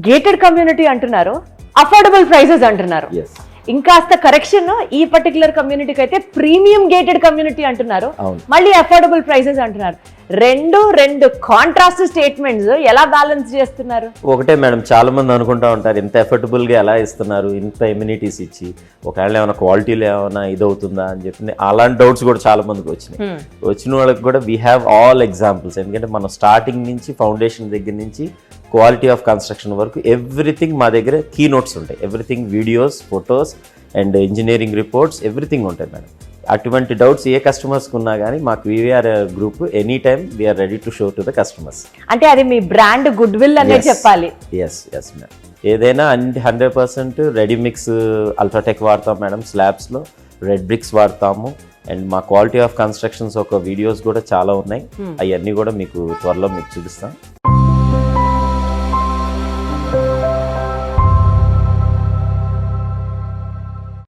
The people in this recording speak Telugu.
గేటెడ్ కమ్యూనిటీ అంటున్నారు, అఫోర్డబుల్ ప్రైసెస్ అంటున్నారు. ఎస్, ఇంకాస్త కరెక్షన్, ఈ పర్టికులర్ కమ్యూనిటీకి అయితే ప్రీమియం గేటెడ్ కమ్యూనిటీ అంటున్నారు, అవును. మళ్ళీ అఫోర్డబుల్ ప్రైసెస్ అంటున్నారు. రెండు కాంట్రాస్ట్ స్టేట్మెంట్స్ ఎలా బ్యాలెన్స్ చేస్తున్నారు? ఒకటే మేడం, చాలా మంది అనుకుంటా ఉంటారు ఇంత ఎఫర్టబుల్ గా ఎలా ఇస్తున్నారు, ఇంత ఎమ్యూనిటీస్ ఇచ్చి ఒకవేళ ఏమైనా క్వాలిటీలో ఏమైనా ఇదవుతుందా అని చెప్పి అలాంటి డౌట్స్ కూడా చాలా మందికి వచ్చినాయి. వచ్చిన వాళ్ళకి కూడా వీ హ్యావ్ ఆల్ ఎగ్జాంపుల్స్. ఎందుకంటే మనం స్టార్టింగ్ నుంచి ఫౌండేషన్ దగ్గర నుంచి క్వాలిటీ ఆఫ్ కన్స్ట్రక్షన్ వరకు ఎవ్రీథింగ్ మా దగ్గర కీ నోట్స్ ఉంటాయి. Everything videos, photos and engineering reports everything ఉంటాయి మేడం. అటువంటి డౌట్స్ ఏ కస్టమర్స్కి ఉన్నా కానీ మాకు VVR group any time we are ready to show to the customers. అంటే అది మీ బ్రాండ్ గుడ్ విల్ అనే చెప్పాలి. ఎస్ ఎస్ మేడం, ఏదైనా 100% రెడీ మిక్స్ అల్ట్రాటెక్ వాడతాం మేడం. స్లాబ్స్లో రెడ్ బ్రిక్స్ వాడతాము. అండ్ మా క్వాలిటీ ఆఫ్ కన్స్ట్రక్షన్స్ ఒక వీడియోస్ కూడా చాలా ఉన్నాయి. అవన్నీ కూడా మీకు త్వరలో మీకు చూపిస్తాం.